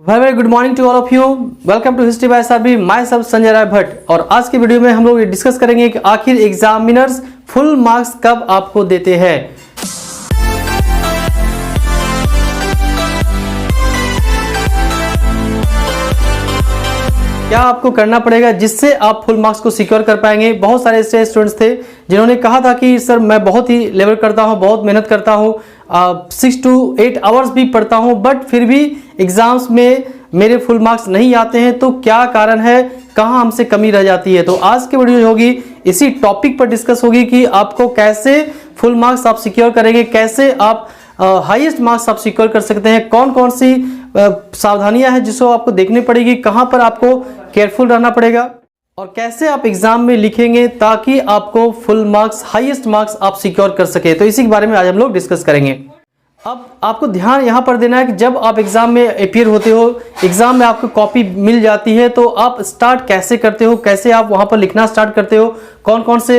Very good morning to all of you. Welcome to history by SRB। Myself Sanjay Rai Bhatt. और आज की video में हम लोग डिस्कस करेंगे कि आखिर एग्जामिनर्स फुल मार्क्स कब आपको देते हैं। क्या आपको करना पड़ेगा जिससे आप फुल मार्क्स को सिक्योर कर पाएंगे। बहुत सारे ऐसे स्टूडेंट्स थे जिन्होंने कहा था कि सर मैं बहुत ही लेवल करता हूँ, बहुत मेहनत करता हूँ, 6 to 8 आवर्स भी पढ़ता हूँ, बट फिर भी एग्जाम्स में मेरे फुल मार्क्स नहीं आते हैं। तो क्या कारण है, कहाँ हमसे कमी रह जाती है। तो आज की वीडियो होगी इसी टॉपिक पर डिस्कस होगी कि आपको कैसे फुल मार्क्स आप सिक्योर करेंगे, कैसे आप हाईएस्ट मार्क्स आप सिक्योर कर सकते हैं, कौन कौन सी सावधानियां हैं जिसको आपको देखनी पड़ेगी, कहां पर आपको केयरफुल रहना पड़ेगा और कैसे आप एग्जाम में लिखेंगे ताकि आपको फुल मार्क्स, हाईएस्ट मार्क्स आप सिक्योर कर सके। तो इसी के बारे में आज हम लोग डिस्कस करेंगे। अब आपको ध्यान यहां पर देना है कि जब आप एग्जाम में अपीयर होते हो, एग्जाम में आपको कॉपी मिल जाती है, तो आप स्टार्ट कैसे करते हो, कैसे आप वहां पर लिखना स्टार्ट करते हो, कौन कौन से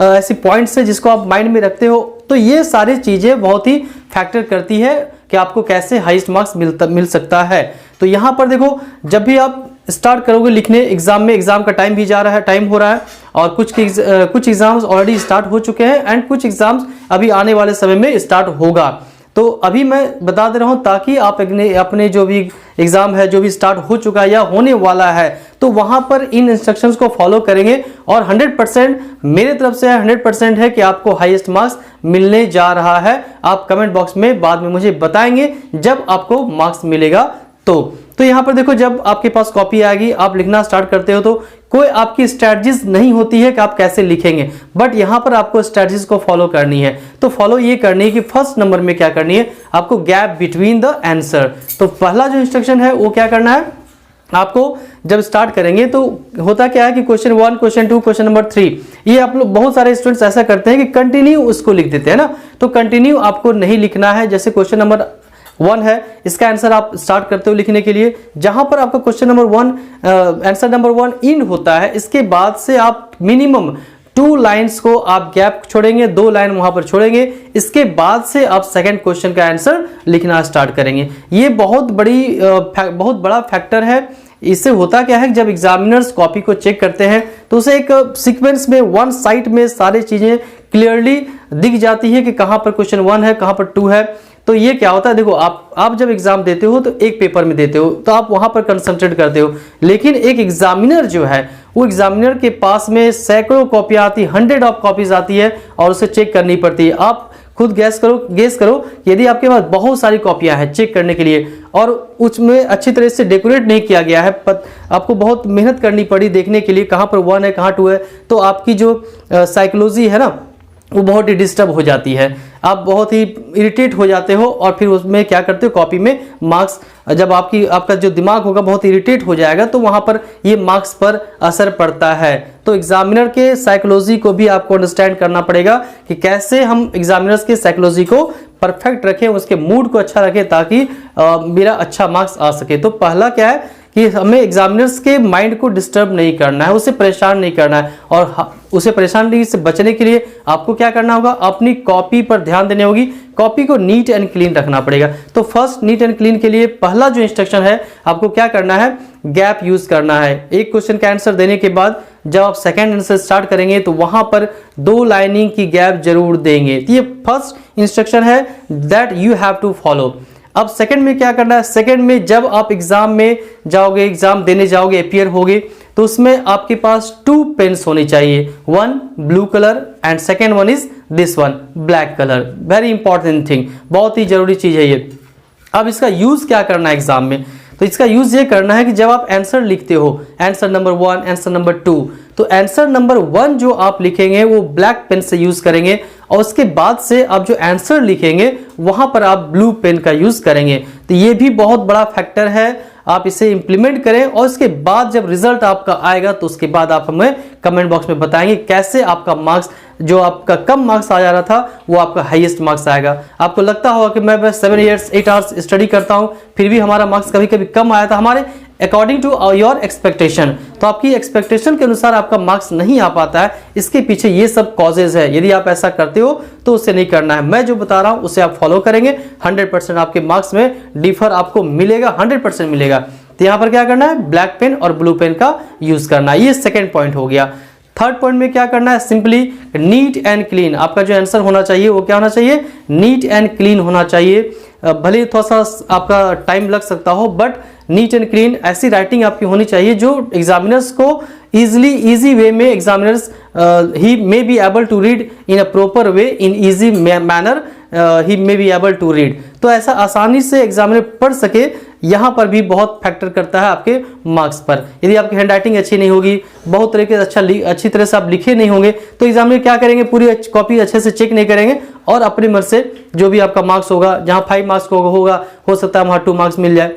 ऐसे पॉइंट्स है जिसको आप माइंड में रखते हो। तो ये सारी चीजें बहुत ही फैक्टर करती है कि आपको कैसे हाईएस्ट मार्क्स मिल सकता है। तो यहाँ पर देखो, जब भी आप स्टार्ट करोगे लिखने एग्जाम में, एग्जाम का टाइम भी जा रहा है, टाइम हो रहा है, और कुछ एग्जाम्स ऑलरेडी स्टार्ट हो चुके हैं एंड कुछ एग्जाम्स अभी आने वाले समय में स्टार्ट होगा। तो अभी मैं बता दे रहा हूं ताकि आप अपने जो भी एग्जाम है, जो भी स्टार्ट हो चुका है या होने वाला है, तो वहां पर इन इंस्ट्रक्शंस को फॉलो करेंगे और 100% मेरे तरफ से 100% है कि आपको हाईएस्ट मार्क्स मिलने जा रहा है। आप कमेंट बॉक्स में बाद में मुझे बताएंगे जब आपको मार्क्स मिलेगा। तो यहां पर देखो, जब आपके पास कॉपी आएगी, आप लिखना स्टार्ट करते हो, तो कोई आपकी स्ट्रेटजीज नहीं होती है कि आप कैसे लिखेंगे, बट यहां पर आपको स्ट्रेटजीज को फॉलो करनी है। तो फॉलो ये करनी है कि फर्स्ट नंबर में क्या करनी है, आपको गैप बिटवीन द आंसर। तो पहला जो इंस्ट्रक्शन है वो क्या करना है, आपको जब स्टार्ट करेंगे तो होता क्या है कि क्वेश्चन 1, क्वेश्चन 2, क्वेश्चन नंबर 3, ये आप लोग बहुत सारे स्टूडेंट्स ऐसा करते हैं कि कंटिन्यू उसको लिख देते हैं ना। तो कंटिन्यू आपको नहीं लिखना है। जैसे क्वेश्चन नंबर 1 है, इसका आंसर आप स्टार्ट करते हो लिखने के लिए, जहां पर आपका क्वेश्चन नंबर 1 आंसर नंबर 1 इन होता है, इसके बाद से आप मिनिमम 2 लाइन्स को आप गैप छोड़ेंगे, 2 लाइन वहां पर छोड़ेंगे, इसके बाद से आप सेकंड क्वेश्चन का आंसर लिखना स्टार्ट करेंगे। ये बहुत बड़ा फैक्टर है। इससे होता क्या है कि जब एग्जामिनर्स कॉपी को चेक करते हैं तो उसे एक सीक्वेंस में, वन साइड में सारी चीजें क्लियरली दिख जाती है कि कहां पर क्वेश्चन 1 है, कहां पर 2 है। तो ये क्या होता है, देखो आप जब एग्जाम देते हो तो एक पेपर में देते हो तो आप वहां पर कंसंट्रेट करते हो, लेकिन एक एग्जामिनर जो है वो एग्जामिनर के पास में सैकड़ों कॉपियां आती, 100 ऑफ कॉपीज आती है और उसे चेक करनी पड़ती है। आप खुद गेस करो यदि आपके पास बहुत सारी कॉपियां हैं चेक करने के लिए और उसमें अच्छी तरह से डेकोरेट नहीं किया गया है, आपको बहुत मेहनत करनी पड़ी देखने के लिए कहां पर 1 है, कहां 2 है, तो आपकी जो साइकोलॉजी है ना वो बहुत ही डिस्टर्ब हो जाती है, आप बहुत ही इरिटेट हो जाते हो और फिर उसमें क्या करते हो, कॉपी में मार्क्स, जब आपका जो दिमाग होगा बहुत इरिटेट हो जाएगा तो वहां पर ये मार्क्स पर असर पड़ता है। तो एग्जामिनर के साइकोलॉजी को भी आपको अंडरस्टैंड करना पड़ेगा कि कैसे हम एग्जामिनर्स के साइकोलॉजी को परफेक्ट रखें, उसके मूड को अच्छा रखें ताकि मेरा अच्छा मार्क्स आ सके। तो पहला क्या है कि हमें एग्जामिनर्स के माइंड को डिस्टर्ब नहीं करना है, उसे परेशान नहीं करना है, और उसे परेशानी से बचने के लिए आपको क्या करना होगा, अपनी कॉपी पर ध्यान देनी होगी, कॉपी को नीट एंड क्लीन रखना पड़ेगा। तो फर्स्ट नीट एंड क्लीन के लिए पहला जो इंस्ट्रक्शन है, आपको क्या करना है, गैप यूज करना है। एक क्वेश्चन का आंसर देने के बाद जब आप सेकंड आंसर स्टार्ट करेंगे तो वहां पर 2 लाइनिंग की गैप जरूर देंगे। तो ये फर्स्ट इंस्ट्रक्शन है that you have to follow. अब सेकंड में क्या करना है, सेकंड में जब आप एग्जाम में जाओगे, एग्जाम देने जाओगे, अपीयर होगे, तो उसमें आपके पास 2 पेन्स होने चाहिए, 1 blue colour and second one is this one black colour. Very important thing, बहुत ही जरूरी चीज है ये। अब इसका यूज क्या करना है एग्जाम में, तो इसका यूज ये करना है कि जब आप आंसर लिखते हो, आंसर नंबर 1, आंसर नंबर 2, तो आंसर नंबर 1 जो आप लिखेंगे वो ब्लैक पेन से यूज करेंगे और उसके बाद से आप जो आंसर लिखेंगे वहां पर आप ब्लू पेन का यूज करेंगे। तो ये भी बहुत बड़ा फैक्टर है, आप इसे इंप्लीमेंट करें और इसके बाद जब रिजल्ट आपका आएगा तो उसके बाद आप हमें कमेंट बॉक्स में बताएंगे कैसे आपका मार्क्स, जो आपका कम मार्क्स आ जा रहा था वो आपका हाईएस्ट मार्क्स आएगा। आपको लगता होगा कि मैं 7 years 8 hours स्टडी करता हूं फिर भी हमारा मार्क्स कभी कभी कम आया था, हमारे अकॉर्डिंग टू योर एक्सपेक्टेशन। तो आपकी एक्सपेक्टेशन के अनुसार आपका मार्क्स नहीं आ पाता है, इसके पीछे ये सब कॉजेज है। यदि आप ऐसा करते हो तो उससे नहीं करना है। मैं जो बता रहा हूं उसे आप फॉलो करेंगे, 100% आपके मार्क्स में डिफर आपको मिलेगा, 100% मिलेगा। तो यहाँ पर क्या करना है, ब्लैक पेन और ब्लू पेन का यूज करना है। ये सेकेंड पॉइंट हो गया। थर्ड पॉइंट में क्या करना है, सिंपली नीट एंड क्लीन। आपका जो आंसर होना चाहिए वो क्या होना चाहिए, नीट एंड क्लीन होना चाहिए। भले थोड़ा सा आपका टाइम लग सकता हो, बट नीट एंड क्लीन ऐसी राइटिंग आपकी होनी चाहिए जो एग्जामिनर्स को इजी वे में, एग्जामिनर्स ही may be able to read in a proper way, in easy manner ही may be able to read. तो ऐसा आसानी से एग्जामिनर पढ़ सके, यहाँ पर भी बहुत फैक्टर करता है आपके मार्क्स पर। यदि आपकी हैंड राइटिंग अच्छी नहीं होगी, बहुत तरह के अच्छी तरह से आप लिखे नहीं होंगे, तो एग्जामिनर क्या करेंगे, पूरी कॉपी अच्छे से चेक नहीं करेंगे और अपनी मर्जी से जो भी आपका मार्क्स होगा, जहाँ 5 मार्क्स होगा, हो सकता है वहाँ 2 मार्क्स मिल जाए।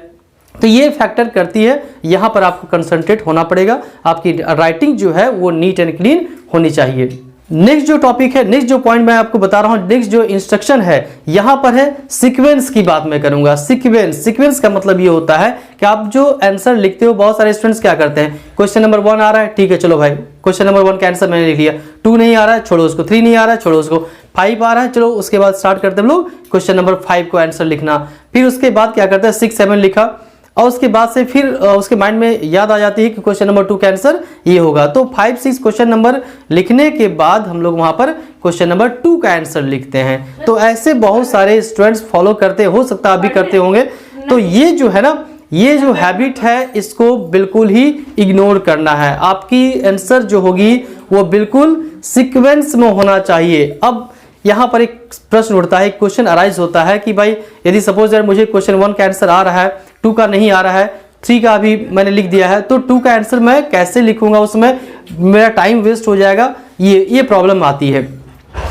तो ये फैक्टर करती है, यहाँ पर आपको कंसंट्रेट होना पड़ेगा। आपकी राइटिंग जो है वो नीट एंड क्लीन होनी चाहिए। नेक्स्ट जो टॉपिक है, नेक्स्ट जो पॉइंट मैं आपको बता रहा हूं, नेक्स्ट जो इंस्ट्रक्शन है यहाँ पर है सीक्वेंस की बात मैं करूंगा। सीक्वेंस का मतलब ये होता है कि आप जो आंसर लिखते हो, बहुत सारे स्टूडेंट्स क्या करते हैं, क्वेश्चन नंबर 1 आ रहा है, ठीक है चलो भाई क्वेश्चन नंबर 1 का आंसर मैंने लिख लिया, 2 नहीं आ रहा है छोड़ो उसको, 3 नहीं आ रहा है छोड़ो उसको, 5 आ रहा है चलो, उसके बाद स्टार्ट करते हैं हम लोग क्वेश्चन नंबर 5 को आंसर लिखना। फिर उसके बाद क्या करते हैं, 6, 7 लिखा और उसके बाद से फिर उसके माइंड में याद आ जाती है कि क्वेश्चन नंबर 2 का आंसर ये होगा। तो 5, 6 क्वेश्चन नंबर लिखने के बाद हम लोग वहां पर क्वेश्चन नंबर 2 का आंसर लिखते हैं। तो ऐसे बहुत सारे स्टूडेंट्स फॉलो करते, हो सकता है आप भी करते होंगे। तो ये जो है ना, ये जो हैबिट है इसको बिल्कुल ही इग्नोर करना है। आपकी आंसर जो होगी वो बिल्कुल सीक्वेंस में होना चाहिए। अब यहाँ पर एक प्रश्न उठता है, एक क्वेश्चन अराइज होता है कि भाई यदि सपोज यार मुझे क्वेश्चन 1 का आंसर आ रहा है, 2 का नहीं आ रहा है, 3 का अभी मैंने लिख दिया है, तो 2 का आंसर मैं कैसे लिखूंगा, उसमें मेरा टाइम वेस्ट हो जाएगा। ये प्रॉब्लम आती है।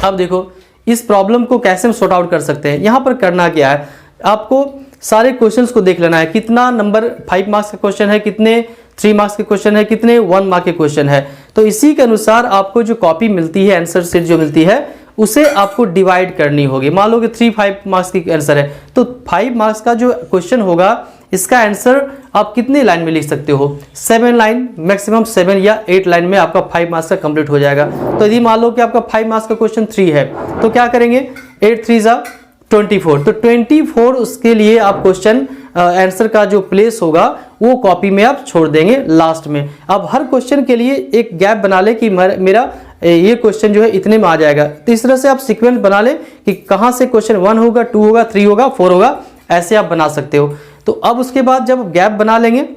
अब देखो इस प्रॉब्लम को कैसे हम सॉर्ट आउट कर सकते हैं। यहाँ पर करना क्या है, आपको सारे क्वेश्चंस को देख लेना है, कितना नंबर 5 मार्क्स का क्वेश्चन है, कितने 3 मार्क्स के क्वेश्चन है, कितने 1 मार्क के क्वेश्चन है। तो इसी के अनुसार आपको जो कॉपी मिलती है, आंसर शीट जो मिलती है, उसे आपको डिवाइड करनी होगी। मान लो कि 3-5 मार्क्स की आंसर है, तो 5 मार्क्स का जो क्वेश्चन होगा इसका आंसर आप कितने लाइन में लिख सकते हो, 7 लाइन, मैक्सिमम 7 या 8 लाइन में आपका 5 मार्क्स का कंप्लीट हो जाएगा। तो यदि मान लो कि आपका 5 मार्क्स का क्वेश्चन 3 है, तो क्या करेंगे, 8 3 जा 24, तो 24 उसके लिए आप क्वेश्चन आंसर का जो प्लेस होगा वो कॉपी में आप छोड़ देंगे लास्ट में। अब हर क्वेश्चन के लिए एक गैप बना ले कि मेरा ये क्वेश्चन जो है इतने में आ जाएगा। तो इस तरह से आप सीक्वेंस बना ले कि कहां से क्वेश्चन 1 होगा, 2 होगा, 3 होगा, 4 होगा, ऐसे आप बना सकते हो। तो अब उसके बाद जब गैप बना लेंगे,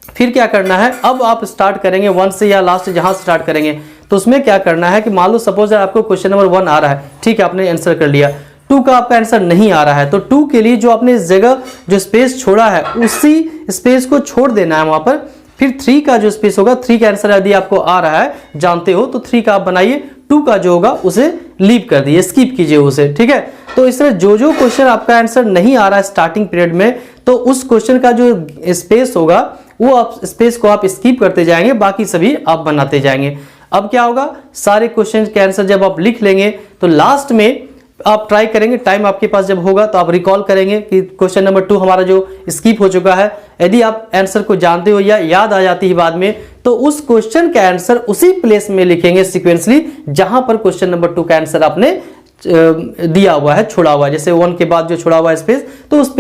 फिर क्या करना है, अब आप स्टार्ट करेंगे 1 से या लास्ट से जहां स्टार्ट करेंगे। तो उसमें क्या करना है कि मान लो सपोज आपको क्वेश्चन नंबर 1 आ रहा है, ठीक है आपने आंसर कर लिया, 2 का आपका आंसर नहीं आ रहा है, तो 2 के लिए जो आपने इस जगह जो स्पेस छोड़ा है उसी स्पेस को छोड़ देना है वहां पर। फिर 3 का जो स्पेस होगा, 3 का आंसर यदि आपको आ रहा है, जानते हो, तो 3 का आप बनाइए, 2 का जो होगा उसे लीव कर दीजिए, स्किप कीजिए उसे, ठीक है। तो इस तरह जो क्वेश्चन आपका आंसर नहीं आ रहा है स्टार्टिंग पीरियड में, तो उस क्वेश्चन का जो स्पेस होगा वो आप स्पेस को आप स्किप करते जाएंगे, बाकी सभी आप बनाते जाएंगे। अब क्या होगा, सारे क्वेश्चन के आंसर जब आप लिख लेंगे तो लास्ट में आप ट्राई करेंगे, टाइम आपके पास जब होगा तो आप रिकॉल करेंगे कि क्वेश्चन नंबर 2 हमारा जो स्किप हो चुका है, यदि आप आंसर को जानते हो या याद आ जाती है बाद में, तो उस क्वेश्चन का आंसर उसी प्लेस में लिखेंगे सीक्वेंसली जहां पर क्वेश्चन नंबर 2 का आंसर आपने दिया हुआ है, छोड़ा हुआ है। जैसे 1 के बाद जो छोड़ा हुआ है स्पेस, तो उस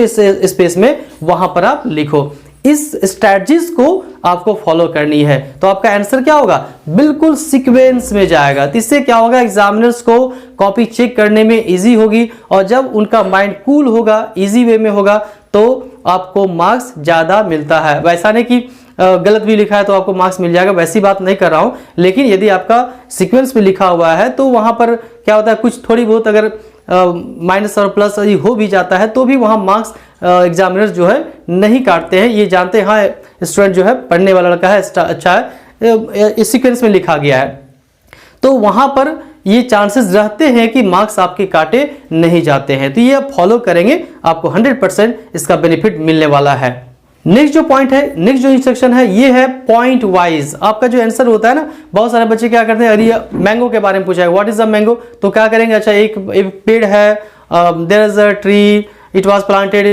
स्पेस में वहां पर आप लिखो। इस स्ट्रैटेजीज को आपको फॉलो करनी है, तो आपका आंसर क्या होगा, बिल्कुल सीक्वेंस में जाएगा। तो इससे क्या होगा, एग्जामिनर्स को कॉपी चेक करने में इजी होगी, और जब उनका माइंड कूल होगा, इजी वे में होगा, तो आपको मार्क्स ज्यादा मिलता है। वैसा नहीं कि गलत भी लिखा है तो आपको मार्क्स मिल जाएगा, वैसी बात नहीं कर रहा हूं। लेकिन यदि आपका सीक्वेंस में लिखा हुआ है तो वहां पर क्या होता है, कुछ थोड़ी बहुत अगर माइनस और प्लस हो भी जाता है तो भी वहां मार्क्स एग्जामिनर्स जो है नहीं काटते हैं। ये जानते हैं हाँ स्टूडेंट जो है पढ़ने वाला लड़का है, अच्छा है, इस सीक्वेंस में लिखा गया है, तो वहां पर ये चांसेस रहते हैं कि मार्क्स आपके काटे नहीं जाते हैं। तो ये आप फॉलो करेंगे, आपको 100% इसका बेनिफिट मिलने वाला है। नेक्स्ट जो पॉइंट है, नेक्स्ट जो इंस्ट्रक्शन है, ये है पॉइंट वाइज। आपका जो आंसर होता है ना, बहुत सारे बच्चे क्या करते हैं, अरे मैंगो के बारे में पूछा है, व्हाट इज द मैंगो, तो क्या करेंगे, अच्छा एक पेड़ है, there is a tree it was planted,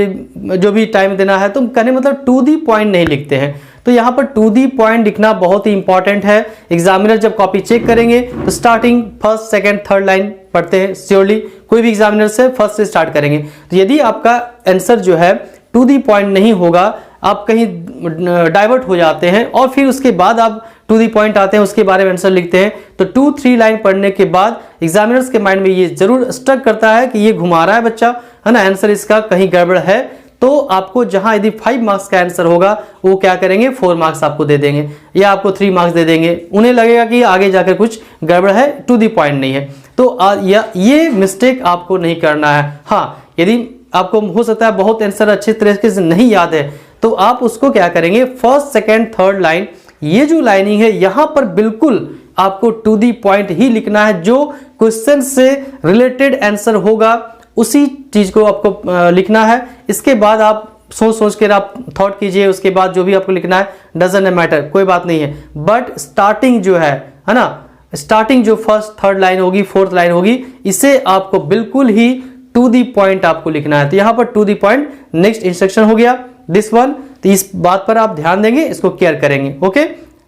जो भी टाइम देना है, तो कहने मतलब टू दी पॉइंट नहीं लिखते हैं। तो यहाँ पर टू दी पॉइंट लिखना बहुत ही इंपॉर्टेंट है। एग्जामिनर जब कॉपी चेक करेंगे तो starting first second third line पढ़ते हैं श्योरली, कोई भी एग्जामिनर से फर्स्ट से स्टार्ट करेंगे। तो यदि आपका आंसर जो है टू दी पॉइंट नहीं होगा, आप कहीं डाइवर्ट हो जाते हैं और फिर उसके बाद आप टू दी पॉइंट आते हैं, उसके बारे में आंसर लिखते हैं, तो 2-3 लाइन पढ़ने के बाद एग्जामिनर्स के माइंड में ये जरूर स्ट्रक करता है कि ये घुमा रहा है बच्चा, है ना, आंसर इसका कहीं गड़बड़ है। तो आपको जहां यदि 5 मार्क्स का आंसर होगा वो क्या करेंगे, 4 मार्क्स आपको दे देंगे या आपको 3 मार्क्स दे देंगे। उन्हें लगेगा कि आगे जाकर कुछ गड़बड़ है, टू दी पॉइंट नहीं है। तो ये मिस्टेक आपको नहीं करना है। हाँ, यदि आपको हो सकता है बहुत आंसर अच्छे तरीके से नहीं याद है, तो आप उसको क्या करेंगे, फर्स्ट सेकेंड थर्ड लाइन, ये जो लाइनिंग है यहां पर बिल्कुल आपको टू दी पॉइंट ही लिखना है। जो क्वेश्चन से रिलेटेड आंसर होगा उसी चीज को आपको लिखना है। इसके बाद आप सोच कर आप थॉट कीजिए, उसके बाद जो भी आपको लिखना है डजंट मैटर, कोई बात नहीं है। बट स्टार्टिंग जो है ना, स्टार्टिंग जो फर्स्ट थर्ड लाइन होगी, फोर्थ लाइन होगी, इसे आपको बिल्कुल ही टू दी पॉइंट आपको लिखना है। तो यहां पर to the point next instruction हो गया दिस वन। तो इस बात पर आप ध्यान देंगे, इसको केयर करेंगे। ओके,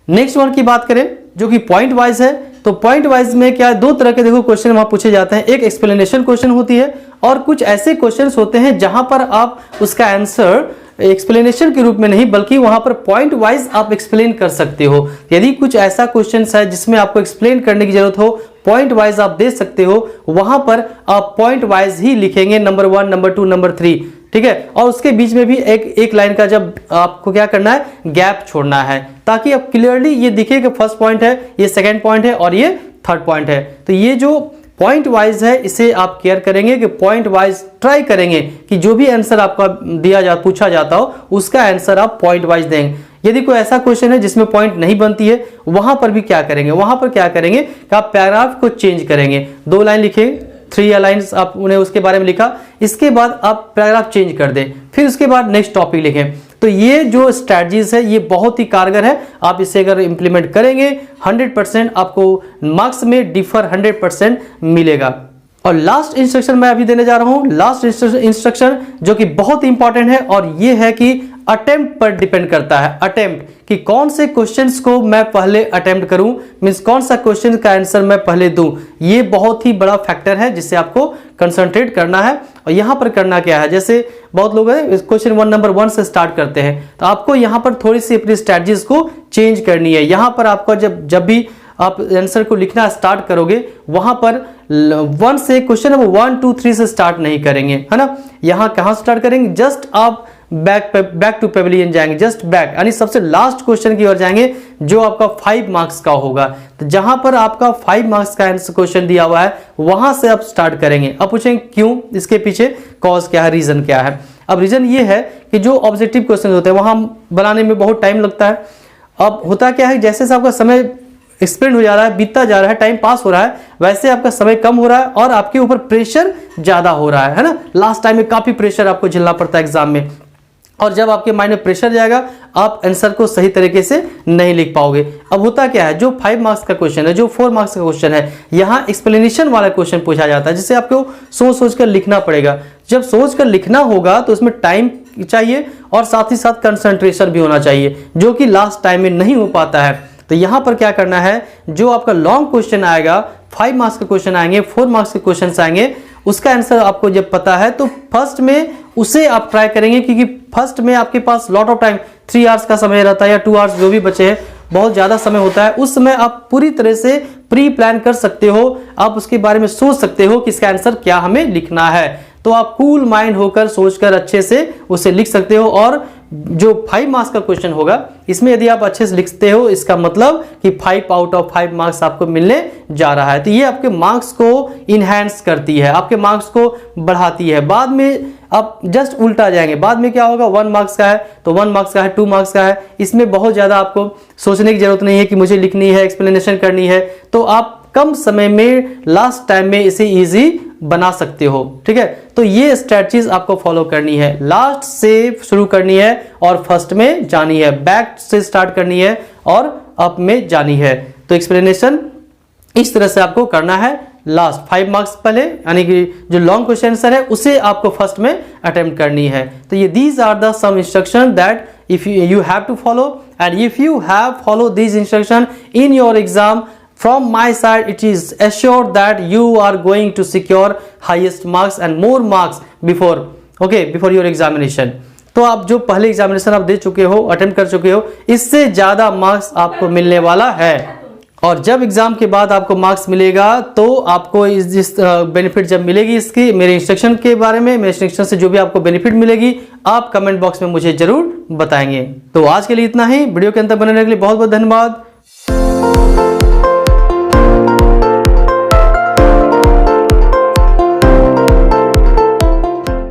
नेक्स्ट वन की बात करें जो कि पॉइंट वाइज है। तो पॉइंट वाइज में क्या है, दो तरह के देखो क्वेश्चन वहां पूछे जाते हैं। एक एक्सप्लेनेशन क्वेश्चन होती है और कुछ ऐसे क्वेश्चंस होते हैं जहां पर आप उसका आंसर एक्सप्लेनेशन के रूप में नहीं बल्कि वहां पर पॉइंट वाइज आप एक्सप्लेन कर सकते हो। यदि कुछ ऐसा क्वेश्चन है जिसमें आपको एक्सप्लेन करने की जरूरत हो, पॉइंट वाइज आप दे सकते हो, वहां पर आप पॉइंट वाइज ही लिखेंगे, नंबर 1, नंबर 2, नंबर 3, ठीक है। और उसके बीच में भी एक लाइन का जब आपको क्या करना है, गैप छोड़ना है, ताकि अब क्लियरली ये दिखे कि फर्स्ट पॉइंट है, ये सेकंड पॉइंट है और ये थर्ड पॉइंट है। तो ये जो पॉइंट वाइज है इसे आप केयर करेंगे कि पॉइंट वाइज ट्राई करेंगे कि जो भी आंसर आपका पूछा जाता हो उसका आंसर आप पॉइंट वाइज देंगे। यदि कोई ऐसा क्वेश्चन है जिसमें पॉइंट नहीं बनती है, वहां पर भी क्या करेंगे, वहां पर क्या करेंगे कि आप पैराग्राफ को चेंज करेंगे। 2 लाइन लिखे, 3 लाइन्स आप उन्हें उसके बारे में लिखा, इसके बाद आप पैराग्राफ चेंज कर दें, फिर उसके बाद नेक्स्ट टॉपिक लिखें। तो ये जो स्ट्रैटेजीज है ये बहुत ही कारगर है। आप इसे अगर इंप्लीमेंट करेंगे 100% आपको मार्क्स में डिफर 100% मिलेगा। और लास्ट इंस्ट्रक्शन मैं अभी देने जा रहा हूं, लास्ट इंस्ट्रक्शन जो कि बहुत इंपॉर्टेंट है और ये है कि अटेम्प्ट पर डिपेंड करता है। अटेम्प्ट कि कौन से क्वेश्चंस को मैं पहले अटेम्प्ट करूं, मींस कौन सा क्वेश्चन का आंसर मैं पहले दूं, ये बहुत ही बड़ा फैक्टर है जिससे आपको कंसंट्रेट करना है। और यहां पर करना क्या है, जैसे बहुत लोग क्वेश्चन 1 नंबर 1 से स्टार्ट करते हैं, तो आपको यहां पर थोड़ी सी अपनी स्ट्रैटेजीज को चेंज करनी है। यहां पर आपको जब भी आप आंसर को लिखना स्टार्ट करोगे, वहां पर 1 से क्वेश्चन नंबर 1, 2, 3 से स्टार्ट नहीं करेंगे, है ना। यहां कहां स्टार्ट करेंगे, जस्ट आप बैक टू पेविलियन जाएंगे, जस्ट बैक, यानी सबसे लास्ट क्वेश्चन की ओर जाएंगे जो आपका 5 मार्क्स का होगा। तो जहां पर आपका 5 मार्क्स का आंसर क्वेश्चन दिया हुआ है वहां से आप स्टार्ट करेंगे। अब पूछेंगे क्यों, इसके पीछे कॉज क्या है, रीजन क्या है। अब रीजन ये है कि जो ऑब्जेक्टिव क्वेश्चन होते हैं वहां बनाने में बहुत टाइम लगता है। अब होता क्या है, जैसे आपका समय एक्सपेंड हो जा रहा है, बीतता जा रहा है, टाइम पास हो रहा है, वैसे आपका समय कम हो रहा है और आपके ऊपर प्रेशर ज्यादा हो रहा है ना। लास्ट टाइम में काफी प्रेशर आपको झेलना पड़ता है एग्जाम में, और जब आपके माइंड में प्रेशर जाएगा आप आंसर को सही तरीके से नहीं लिख पाओगे। अब होता क्या है, जो 5 मार्क्स का क्वेश्चन है, जो 4 मार्क्स का क्वेश्चन है, यहाँ एक्सप्लेनेशन वाला क्वेश्चन पूछा जाता है जिसे आपको सोच कर लिखना पड़ेगा। जब सोच कर लिखना होगा तो उसमें टाइम चाहिए और साथ ही साथ कंसंट्रेशन भी होना चाहिए, जो कि लास्ट टाइम में नहीं हो पाता है। तो यहां पर क्या करना है, जो आपका लॉन्ग क्वेश्चन आएगा, 5 मार्क्स के क्वेश्चन आएंगे, 4 मार्क्स के क्वेश्चन आएंगे, उसका आंसर आपको जब पता है तो फर्स्ट में उसे आप ट्राई करेंगे, क्योंकि फर्स्ट में आपके पास लॉट ऑफ टाइम 3 आवर्स का समय रहता है या 2 आवर्स जो भी बचे हैं, बहुत ज्यादा समय होता है। उस समय आप पूरी तरह से प्री प्लान कर सकते हो, आप उसके बारे में सोच सकते हो कि इसका आंसर क्या हमें लिखना है। तो आप कूल माइंड होकर सोचकर अच्छे से उसे लिख सकते हो। और जो 5 मार्क्स का क्वेश्चन होगा इसमें यदि आप अच्छे से लिखते हो, इसका मतलब कि 5 आउट ऑफ 5 मार्क्स आपको मिलने जा रहा है। तो ये आपके मार्क्स को इनहैंस करती है, आपके मार्क्स को बढ़ाती है। बाद में आप जस्ट उल्टा जाएंगे, बाद में क्या होगा, 1 मार्क्स का है तो 1 मार्क्स का है, 2 मार्क्स का है, इसमें बहुत ज्यादा आपको सोचने की जरूरत नहीं है कि मुझे लिखनी है, एक्सप्लेनेशन करनी है। तो आप कम समय में लास्ट टाइम में इसे इजी बना सकते हो, ठीक है। तो ये स्ट्रेटजीज आपको फॉलो करनी है, लास्ट से शुरू करनी है और फर्स्ट में जानी है, बैक से स्टार्ट करनी है और अप में जानी है। तो एक्सप्लेनेशन इस तरह से आपको करना है, लास्ट 5 मार्क्स पहले, यानी कि जो लॉन्ग क्वेश्चन आंसर है उसे आपको फर्स्ट में अटेम्प्ट करनी है। तो ये these are the some instruction that if you have to follow, and if you have followed these instruction in your exam, from my side it is assured that you are going to secure highest marks and more marks before your examination। तो आप जो पहले examination आप दे चुके हो, attempt कर चुके हो, इससे ज़्यादा मार्क्स आपको मिलने वाला है। और जब एग्जाम के बाद आपको मार्क्स मिलेगा तो आपको इस बेनिफिट जब मिलेगी इसकी, मेरे इंस्ट्रक्शन के बारे में, मेरे इंस्ट्रक्शन से जो भी आपको बेनिफिट मिलेगी आप कमेंट बॉक्स में मुझे जरूर बताएंगे। तो आज के लिए इतना ही। वीडियो के अंत तक बने रहने के लिए बहुत बहुत धन्यवाद।